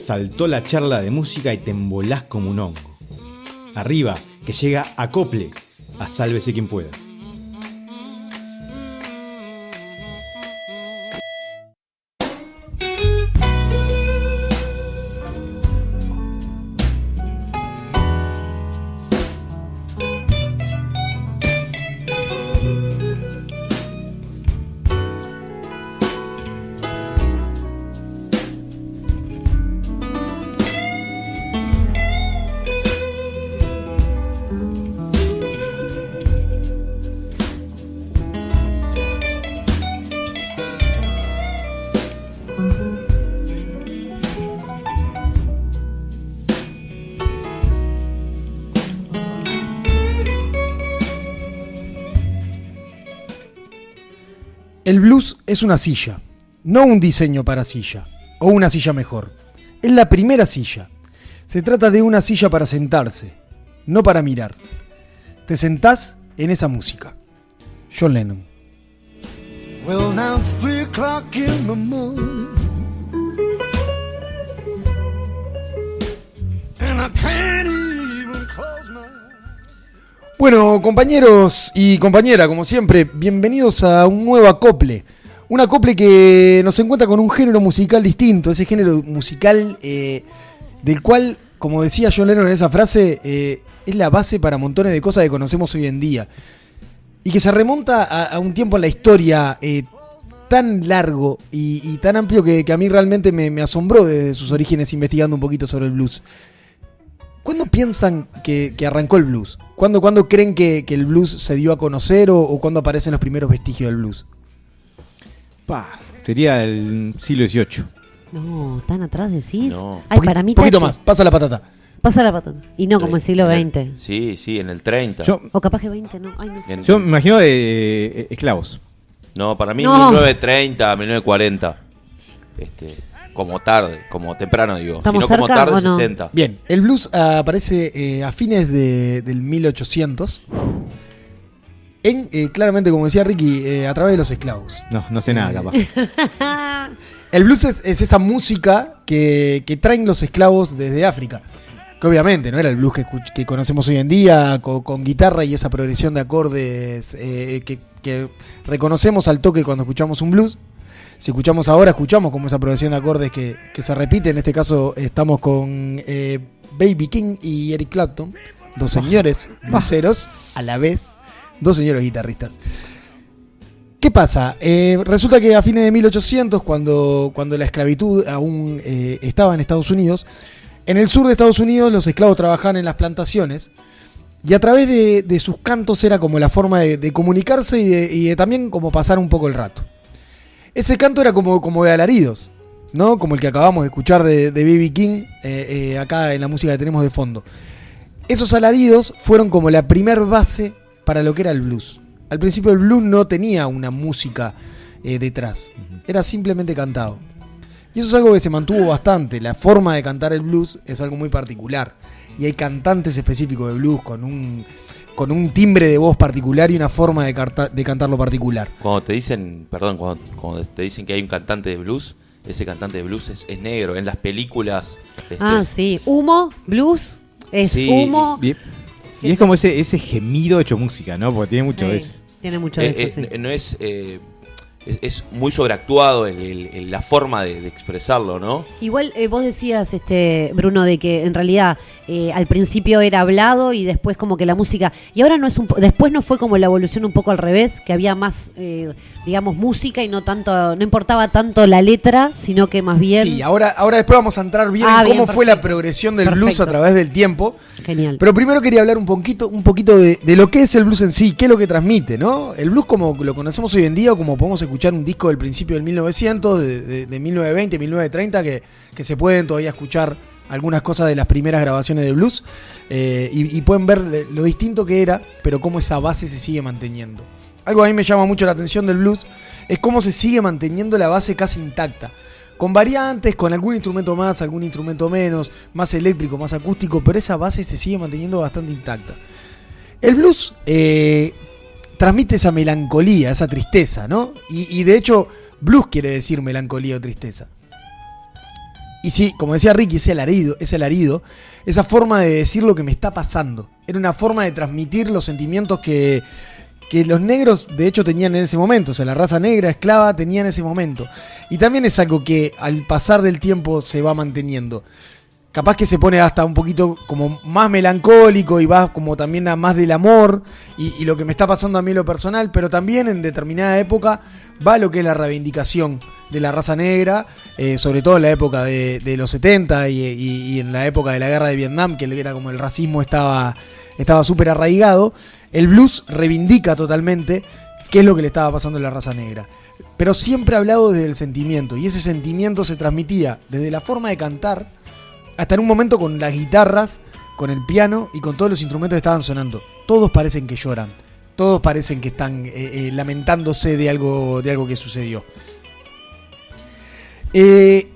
Saltó la charla de música y te embolás como un hongo. Arriba, que llega Acople, a sálvese quien pueda. El blues es una silla, no un diseño para silla, o una silla mejor. Es la primera silla. Se trata de una silla para sentarse, no para mirar. Te sentás en esa música. John Lennon. Well, now it's 3 o'clock in the morning, and I can't even close my eyes. Bueno, compañeros y compañera, como siempre, bienvenidos a un nuevo acople. Un acople que nos encuentra con un género musical distinto, ese género musical del cual, como decía John Lennon en esa frase, es la base para montones de cosas que conocemos hoy en día. Y que se remonta a un tiempo en la historia tan largo y tan amplio que a mí realmente me asombró desde sus orígenes investigando un poquito sobre el blues. ¿Cuándo piensan que arrancó el blues? ¿Cuándo creen que el blues se dio a conocer o cuándo aparecen los primeros vestigios del blues? Sería el siglo XVIII. No, ¿tan atrás decís? No. Ay, para mí... Poquito más, pasa la patata. Pasa la patata. Y no como el siglo XX. Sí, en el 30. O capaz que 20, no. Ay, no sé. Yo me imagino de esclavos. No, para mí No. 1930, 1940. Como tarde, como temprano digo. ¿Estamos Sino como cerca tarde o no? 60. Bien, el blues aparece a fines del 1800. Claramente, como decía Ricky, a través de los esclavos. No sé nada, capaz. El blues es esa música que traen los esclavos desde África. Que obviamente no era el blues que conocemos hoy en día, con guitarra y esa progresión de acordes que reconocemos al toque cuando escuchamos un blues. Si escuchamos ahora, escuchamos como esa progresión de acordes que se repite. En este caso estamos con Baby King y Eric Clapton, dos señores bluseros a la vez, dos señores guitarristas. ¿Qué pasa? Resulta que a fines de 1800, cuando la esclavitud aún estaba en Estados Unidos, en el sur de Estados Unidos los esclavos trabajaban en las plantaciones y a través de sus cantos era como la forma de comunicarse y de también como pasar un poco el rato. Ese canto era como de alaridos, ¿no? Como el que acabamos de escuchar de B.B. King acá en la música que tenemos de fondo. Esos alaridos fueron como la primer base para lo que era el blues. Al principio el blues no tenía una música detrás, era simplemente cantado. Y eso es algo que se mantuvo bastante. La forma de cantar el blues es algo muy particular. Y hay cantantes específicos de blues con un timbre de voz particular y una forma de cantarlo particular. Cuando te dicen, cuando te dicen que hay un cantante de blues, ese cantante de blues es negro. En las películas... Sí. Humo, blues, es Sí, humo. Y es como ese gemido hecho música, ¿no? Porque tiene mucho de eso. Tiene mucho de eso, sí. No es... Es muy sobreactuado la forma de expresarlo, ¿no? Igual vos decías, Bruno, de que en realidad al principio era hablado y después como que la música... Y ahora después no fue como la evolución un poco al revés, que había más, digamos, música y no importaba tanto la letra, sino que más bien... Sí, ahora después vamos a entrar bien en cómo fue la progresión del blues a través del tiempo. Genial. Pero primero quería hablar un poquito de lo que es el blues en sí, qué es lo que transmite, ¿no? El blues como lo conocemos hoy en día o como podemos escuchar un disco del principio del 1900, de 1920, 1930, que se pueden todavía escuchar algunas cosas de las primeras grabaciones de blues y pueden ver lo distinto que era, pero cómo esa base se sigue manteniendo. Algo a mí me llama mucho la atención del blues es cómo se sigue manteniendo la base casi intacta. Con variantes, con algún instrumento más, algún instrumento menos, más eléctrico, más acústico, pero esa base se sigue manteniendo bastante intacta. El blues transmite esa melancolía, esa tristeza, ¿no? Y de hecho, blues quiere decir melancolía o tristeza. Y sí, como decía Ricky, ese alarido, esa forma de decir lo que me está pasando. Era una forma de transmitir los sentimientos que los negros de hecho tenían en ese momento. O sea, la raza negra esclava tenía en ese momento. Y también es algo que al pasar del tiempo se va manteniendo. Capaz que se pone hasta un poquito como más melancólico y va como también a más del amor y lo que me está pasando a mí en lo personal, pero también en determinada época va lo que es la reivindicación de la raza negra, sobre todo en la época de los 70 y en la época de la guerra de Vietnam, que era como el racismo estaba súper arraigado. El blues reivindica totalmente qué es lo que le estaba pasando a la raza negra. Pero siempre ha hablado desde el sentimiento, y ese sentimiento se transmitía desde la forma de cantar hasta en un momento con las guitarras, con el piano y con todos los instrumentos que estaban sonando. Todos parecen que lloran, todos parecen que están lamentándose de algo que sucedió.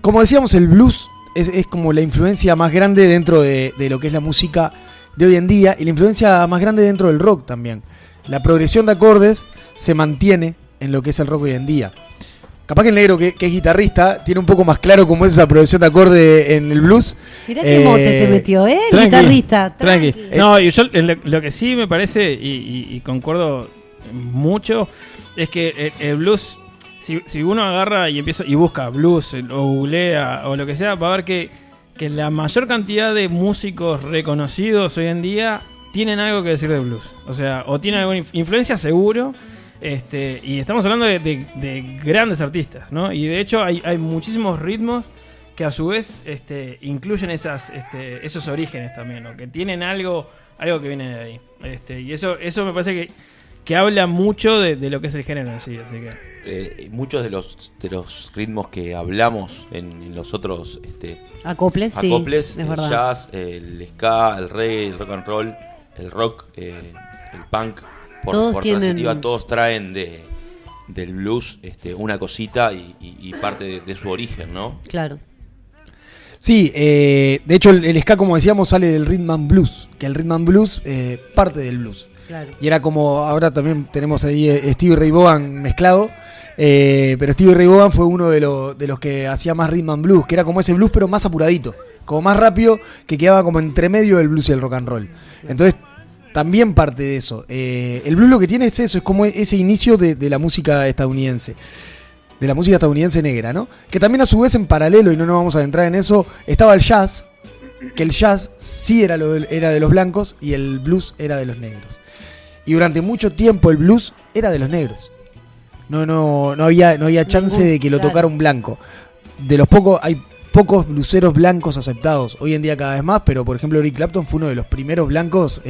Como decíamos, el blues es como la influencia más grande dentro de lo que es la música de hoy en día y la influencia más grande dentro del rock también. La progresión de acordes se mantiene en lo que es el rock hoy en día. Capaz que el negro, que es guitarrista, tiene un poco más claro cómo es esa progresión de acorde en el blues. Mirá qué mote te metió, guitarrista. Tranqui. No, y yo lo que sí me parece, y concuerdo mucho, es que el blues, si uno agarra y empieza y busca blues o googlea o lo que sea, va a ver que la mayor cantidad de músicos reconocidos hoy en día tienen algo que decir de blues. O sea, o tienen alguna influencia seguro. Y estamos hablando de grandes artistas, ¿no? Y de hecho hay muchísimos ritmos que a su vez incluyen esos orígenes también, ¿no? Que tienen algo que viene de ahí. Y eso me parece que habla mucho de lo que es el género en sí. Así que muchos de los ritmos que hablamos en los otros acoples, sí, es el verdad. jazz, el ska, el reggae, el rock and roll, el rock, el punk, por transitiva, todos traen del blues una cosita y parte de su origen, ¿no? Claro. Sí, de hecho el ska, como decíamos, sale del rhythm and blues, que el rhythm and blues parte del blues. Claro. Y era como, ahora también tenemos ahí Stevie Ray Vaughan mezclado, pero Stevie Ray Vaughan fue uno de los que hacía más rhythm and blues, que era como ese blues pero más apuradito, como más rápido, que quedaba como entre medio del blues y el rock and roll. Entonces también parte de eso. El blues lo que tiene es eso, es como ese inicio de la música estadounidense. De la música estadounidense negra, ¿no? Que también a su vez en paralelo, y no nos vamos a adentrar en eso, estaba el jazz, que el jazz sí era de los blancos y el blues era de los negros. Y durante mucho tiempo el blues era de los negros. No había chance de que lo tocara un blanco. Hay pocos blueseros blancos aceptados. Hoy en día cada vez más, pero por ejemplo Eric Clapton fue uno de los primeros blancos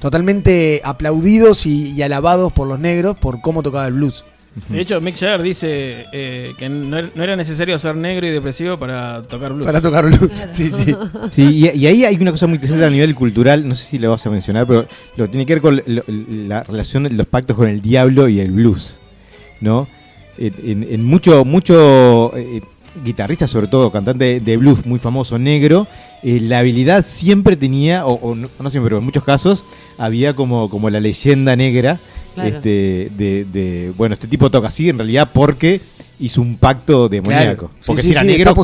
totalmente aplaudidos y alabados por los negros por cómo tocaba el blues. De hecho, Mick Jagger dice que no era necesario ser negro y depresivo para tocar blues. Para tocar blues, sí. Sí, y ahí hay una cosa muy interesante a nivel cultural, no sé si lo vas a mencionar, pero lo tiene que ver con la relación de los pactos con el diablo y el blues, ¿no? En mucho guitarrista, sobre todo cantante de blues muy famoso, negro, la habilidad siempre tenía, o no siempre, pero en muchos casos, había como la leyenda negra. Claro. Bueno, este tipo toca así en realidad porque hizo un pacto demoníaco. Claro. Porque sí, si era sí, negro,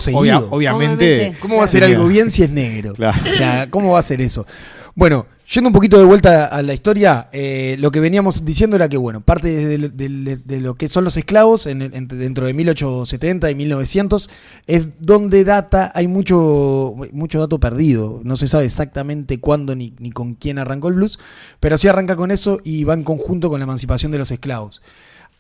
obviamente. ¿Cómo va a ser algo bien si es negro? Claro. O sea, ¿cómo va a ser eso? Bueno, yendo un poquito de vuelta a la historia, lo que veníamos diciendo era que, bueno, parte de lo que son los esclavos dentro de 1870 y 1900 es donde hay mucho dato perdido. No se sabe exactamente cuándo ni con quién arrancó el blues, pero sí arranca con eso y va en conjunto con la emancipación de los esclavos.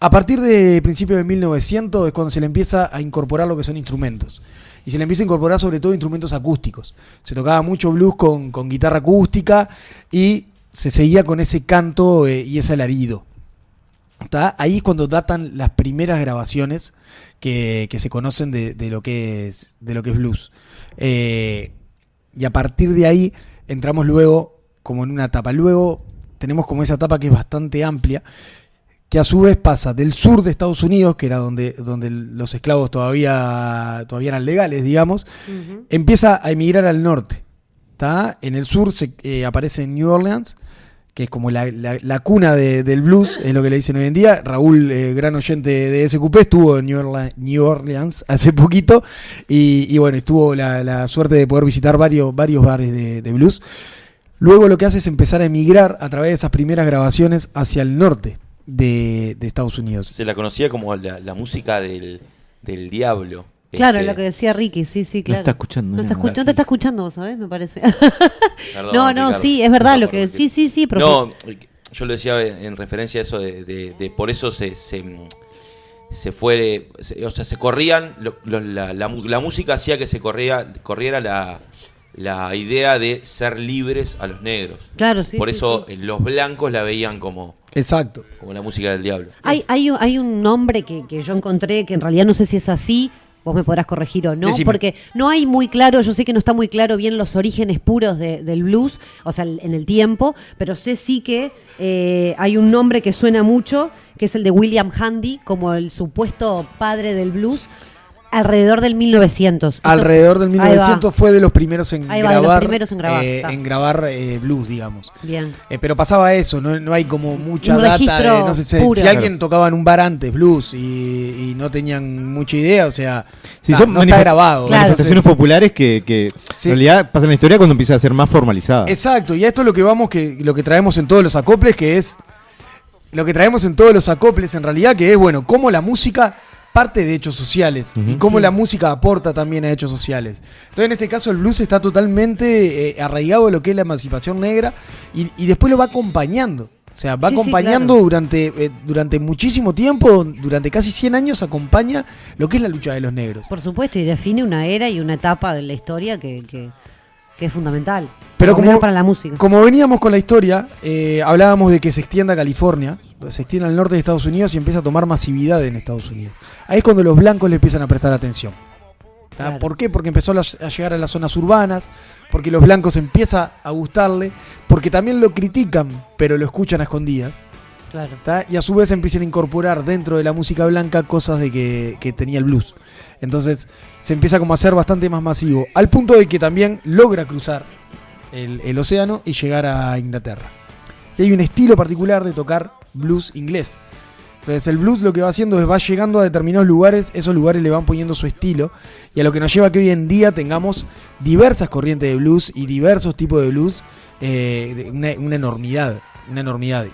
A partir de principios de 1900 es cuando se le empieza a incorporar lo que son instrumentos. Y se le empieza a incorporar sobre todo instrumentos acústicos. Se tocaba mucho blues con guitarra acústica y se seguía con ese canto y ese alarido. Ahí es cuando datan las primeras grabaciones que se conocen de lo que es blues. Y a partir de ahí entramos luego como en una etapa. Luego tenemos como esa etapa que es bastante amplia, que a su vez pasa del sur de Estados Unidos, que era donde los esclavos todavía eran legales, digamos, empieza a emigrar al norte. En el sur aparece New Orleans, que es como la cuna del blues, es lo que le dicen hoy en día. Raúl, gran oyente de SQP, estuvo en New Orleans hace poquito y bueno, estuvo la suerte de poder visitar varios bares de blues. Luego lo que hace es empezar a emigrar a través de esas primeras grabaciones hacia el norte de Estados Unidos. Se la conocía como la música del diablo. Claro, lo que decía Ricky, sí, claro. No está escuchando. No te está escuchando, ¿sabes? Me parece. Perdón, no, Ricardo. sí, es verdad lo que... Sí, profe. No, yo lo decía en referencia a eso de por eso se fue, o sea, se corrían, la música hacía que se corriera la idea de ser libres a los negros. Claro, sí. Por sí, eso sí. los blancos la veían como... Exacto. Como la música del diablo. Hay un nombre que yo encontré que en realidad no sé si es así. Vos me podrás corregir o no, Decime. porque no hay muy claro, yo sé que no está muy claro bien los orígenes puros del blues, o sea, en el tiempo, pero sé sí que hay un nombre que suena mucho, que es el de William Handy, como el supuesto padre del blues, alrededor del 1900. Alrededor del Ahí va. 1900 fue de los primeros en Ahí va, de los grabar, primeros en grabar, está. blues, digamos. Bien. Pero pasaba eso, no hay como mucha Un data registro de, no sé, puro. si alguien tocaba en un bar antes blues y no tenían mucha idea, o sea, Sí, no, son no está grabado. Claro. manifestaciones Entonces, populares que Sí. en realidad pasan en la historia cuando empieza a ser más formalizada. exacto, y a esto es lo que vamos, lo que traemos en todos los acoples, que es lo que traemos en todos los acoples en realidad, que es, bueno, cómo la música parte de hechos sociales y cómo la música aporta también a hechos sociales. Entonces, en este caso, el blues está totalmente arraigado a lo que es la emancipación negra y después lo va acompañando. O sea, va Sí, sí, acompañando claro. durante muchísimo tiempo, durante casi 100 años, acompaña lo que es la lucha de los negros. Por supuesto, y define una era y una etapa de la historia que es fundamental. Pero por lo menos como, para la música. como veníamos con la historia, hablábamos de que se extienda a California, se extiende al norte de Estados Unidos y empieza a tomar masividad en Estados Unidos. Ahí es cuando los blancos le empiezan a prestar atención. Claro. ¿Por qué? Porque empezó a llegar a las zonas urbanas, porque los blancos empieza a gustarle, porque también lo critican, pero lo escuchan a escondidas. Claro. ¿Tá? Y a su vez empiezan a incorporar dentro de la música blanca cosas de que tenía el blues. Entonces se empieza como a ser bastante más masivo, al punto de que también logra cruzar el océano y llegar a Inglaterra. Y hay un estilo particular de tocar blues inglés. Entonces el blues lo que va haciendo es va llegando a determinados lugares, esos lugares le van poniendo su estilo, y a lo que nos lleva a que hoy en día tengamos diversas corrientes de blues y diversos tipos de blues, una enormidad,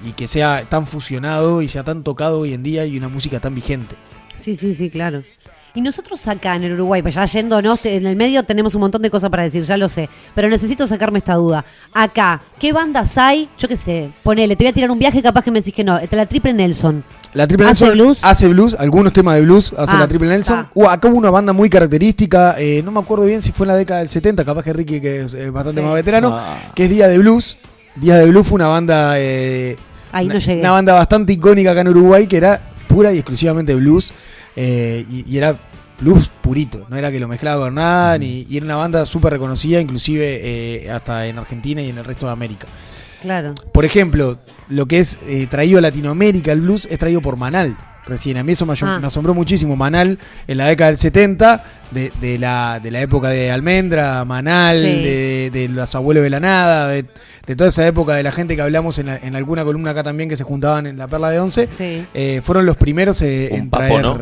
y que sea tan fusionado y sea tan tocado hoy en día y una música tan vigente. Sí, claro. Y nosotros acá en el Uruguay, pues ya yéndonos, en el medio tenemos un montón de cosas para decir, ya lo sé, pero necesito sacarme esta duda. Acá, ¿qué bandas hay? Yo qué sé, ponele, te voy a tirar un viaje, capaz que me decís que no, la Triple Nelson. La Triple ¿Hace Nelson blues? hace blues, algunos temas de blues hace la Triple Nelson. Acá hubo una banda muy característica, no me acuerdo bien si fue en la década del 70, capaz que Ricky, que es bastante Sí. más veterano, que es Día de Blues. Día de Blues fue una banda, Ahí no llegué. una banda bastante icónica acá en Uruguay, que era pura y exclusivamente blues, y era blues purito, no era que lo mezclaba con nada, y era una banda súper reconocida, inclusive hasta en Argentina y en el resto de América. Claro. Por ejemplo, lo que es traído a Latinoamérica, el blues, es traído por Manal. Recién, a mí eso me asombró muchísimo. Manal, en la década del 70, de la época de Almendra, Manal, Sí. de los abuelos de la nada, de toda esa época de la gente que hablamos en alguna columna acá también, que se juntaban en la Perla de Once, Sí. fueron los primeros en Papo, traer, ¿no?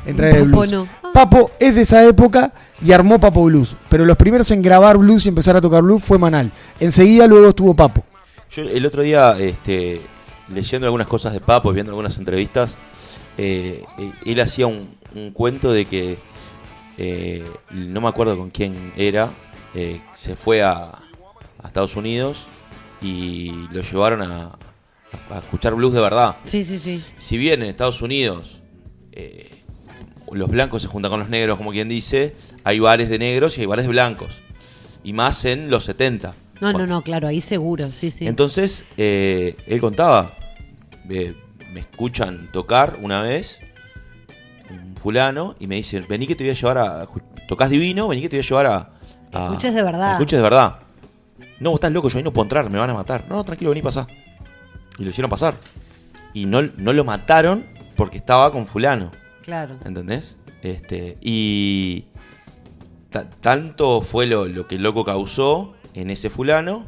en traer el Papo blues. no. Papo es de esa época y armó Papo Blues, pero los primeros en grabar blues y empezar a tocar blues fue Manal. Enseguida luego estuvo Papo. Yo el otro día, leyendo algunas cosas de Papo y viendo algunas entrevistas, él hacía un cuento de que, no me acuerdo con quién era, se fue a Estados Unidos y lo llevaron a escuchar blues de verdad. Sí. Si bien en Estados Unidos los blancos se juntan con los negros, como quien dice, hay bares de negros y hay bares de blancos. Y más en los 70. No, claro, ahí seguro, sí. Entonces, él contaba, me escuchan tocar una vez, un fulano, y me dicen, vení que te voy a llevar tocás divino, vení que te voy a llevar a escuches de verdad. escuches de verdad. No, vos estás loco, yo ahí no puedo entrar, me van a matar. No, tranquilo, vení, pasá. Y lo hicieron pasar. Y no lo mataron porque estaba con fulano. Claro. ¿Entendés? Y tanto fue lo que el loco causó en ese fulano,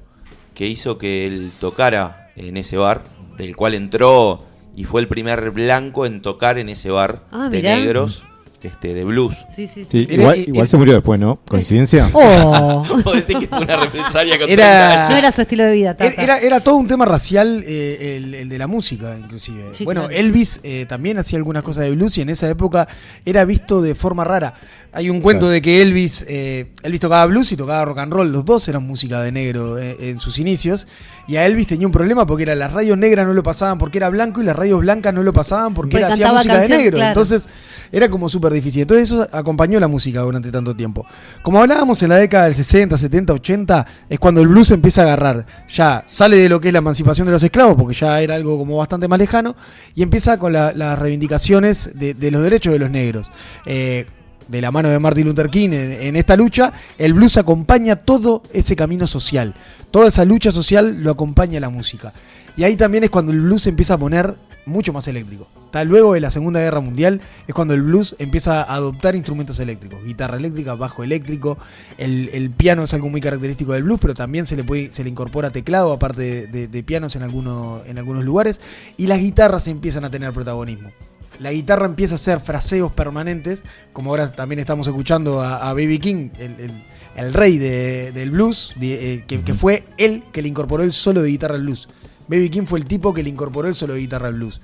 que hizo que él tocara en ese bar, del cual entró y fue el primer blanco en tocar en ese bar de mirá. negros, de blues. Sí, sí, Sí, sí. igual se murió después, ¿no? ¿Coincidencia? Oh. Puedo decir que fue una represalia contra Era- No era su estilo de vida, Tata. Era todo un tema racial el de la música, inclusive. Sí, bueno, claro. Elvis también hacía algunas cosas de blues y en esa época era visto de forma rara. Hay un cuento Claro. de que Elvis tocaba blues y tocaba rock and roll. Los dos eran música de negro en sus inicios. Y a Elvis tenía un problema porque las radios negras no lo pasaban porque era blanco y las radios blancas no lo pasaban porque Porque hacía cantaba música de canción, negro. claro. Entonces era como súper difícil. Entonces eso acompañó la música durante tanto tiempo. Como hablábamos en la década del 60, 70, 80, es cuando el blues empieza a agarrar. Ya sale de lo que es la emancipación de los esclavos, porque ya era algo como bastante más lejano, y empieza con las reivindicaciones de los derechos de los negros. De la mano de Martin Luther King en esta lucha, el blues acompaña todo ese camino social. Toda esa lucha social lo acompaña la música. Y ahí también es cuando el blues se empieza a poner mucho más eléctrico. Luego de la Segunda Guerra Mundial es cuando el blues empieza a adoptar instrumentos eléctricos. Guitarra eléctrica, bajo eléctrico. El piano es algo muy característico del blues, pero también se le incorpora teclado, aparte de pianos en algunos lugares. Y las guitarras empiezan a tener protagonismo. La guitarra empieza a hacer fraseos permanentes, como ahora también estamos escuchando a B.B. King, el rey del blues, que fue él que le incorporó el solo de guitarra al blues. B.B. King fue el tipo que le incorporó el solo de guitarra al blues.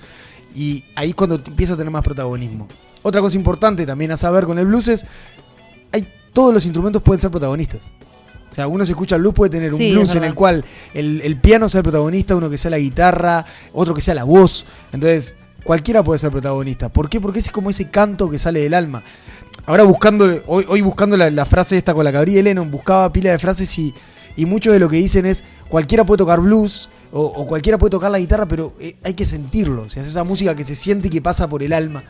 Y ahí es cuando empieza a tener más protagonismo. Otra cosa importante también a saber con el blues es, todos los instrumentos pueden ser protagonistas. O sea, uno se escucha el blues, puede tener un Sí, blues es en verdad. el cual el piano sea el protagonista, uno que sea la guitarra, otro que sea la voz. Entonces, cualquiera puede ser protagonista. ¿Por qué? Porque es como ese canto que sale del alma. Ahora hoy buscando la frase esta con la que abrí Lennon, buscaba pila de frases y mucho de lo que dicen es, cualquiera puede tocar blues o cualquiera puede tocar la guitarra, pero hay que sentirlo. O sea, es esa música que se siente y que pasa por el alma.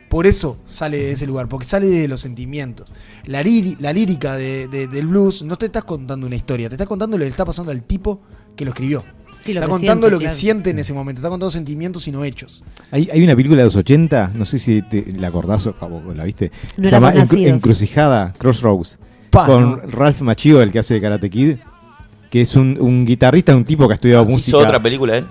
Por eso sale de ese lugar, porque sale de los sentimientos. La lírica del blues no te estás contando una historia, te estás contando lo que le está pasando al tipo que lo escribió. Sí, lo Está que contando siente, lo que claro. siente en ese momento, está contando sentimientos y no hechos. Hay una película de los 80, no sé si la acordás o la viste. No Se éramos llama nacidos. Encrucijada, Crossroads. Pa, con no. Ralph Macchio, el que hace de Karate Kid, que es un guitarrista, un tipo que ha estudiado música. Hizo otra película,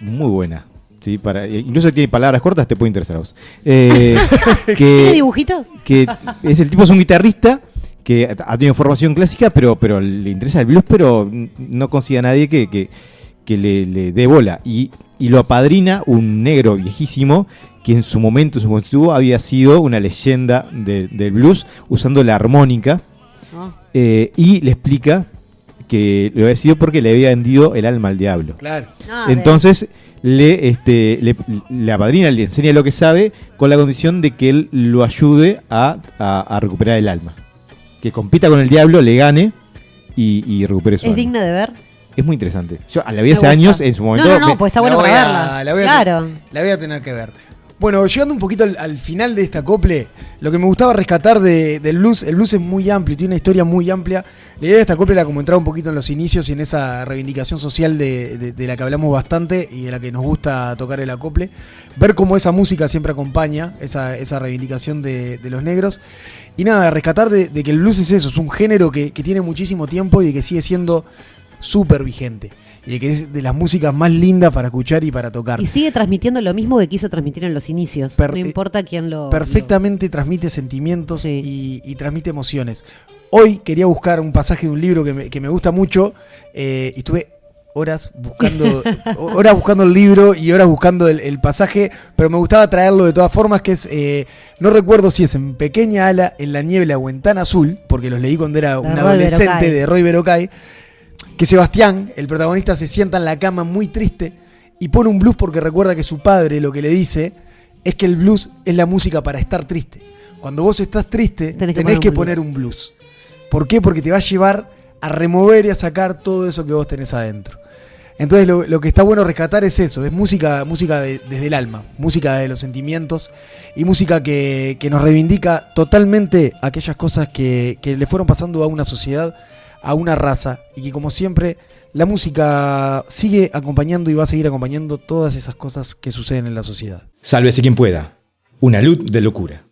Muy buena. Sí, incluso tiene palabras cortas, te puede interesar a vos. ¿Tiene dibujitos? Que el tipo es un guitarrista que ha tenido formación clásica, pero le interesa el blues, pero no consigue a nadie que le dé bola. Y lo apadrina un negro viejísimo que en su momento, en su juventud, había sido una leyenda del blues usando la armónica. Oh. Y le explica que lo había sido porque le había vendido el alma al diablo. Claro. Ah, Entonces le apadrina, le enseña lo que sabe con la condición de que él lo ayude a recuperar el alma. Que compita con el diablo, le gane y recupere su ¿Es alma. digna de ver? Es muy interesante. Yo la vi Me hace gusta. años, en su momento. No, pues está bueno para verla. Claro. La voy a tener que ver. Bueno, llegando un poquito al final de esta acople, lo que me gustaba rescatar del blues, el blues es muy amplio, tiene una historia muy amplia. La idea de esta acople era como entrar un poquito en los inicios y en esa reivindicación social de la que hablamos bastante y de la que nos gusta tocar el acople. Ver cómo esa música siempre acompaña esa reivindicación de los negros. Y nada, rescatar de que el blues es eso, es un género que tiene muchísimo tiempo y de que sigue siendo súper vigente. Y de que es de las músicas más lindas para escuchar y para tocar. Y sigue transmitiendo lo mismo que quiso transmitir en los inicios. No importa quién lo... Perfectamente transmite sentimientos Sí. y transmite emociones. Hoy quería buscar un pasaje de un libro que me gusta mucho y estuve horas buscando el libro y horas buscando el pasaje, pero me gustaba traerlo de todas formas, que es, no recuerdo si es En pequeña ala, En la niebla o En tan azul, porque los leí cuando era un Roy adolescente, Berocay. de Roy Berocay, que Sebastián, el protagonista, se sienta en la cama muy triste y pone un blues porque recuerda que su padre lo que le dice es que el blues es la música para estar triste. Cuando vos estás triste, tenés que poner un blues. ¿Por qué? Porque te va a llevar a remover y a sacar todo eso que vos tenés adentro. Entonces lo que está bueno rescatar es eso, es música desde el alma, música de los sentimientos y música que nos reivindica totalmente aquellas cosas que le fueron pasando a una sociedad, a una raza, y que como siempre la música sigue acompañando y va a seguir acompañando todas esas cosas que suceden en la sociedad. Sálvese quien pueda. Una luz de locura.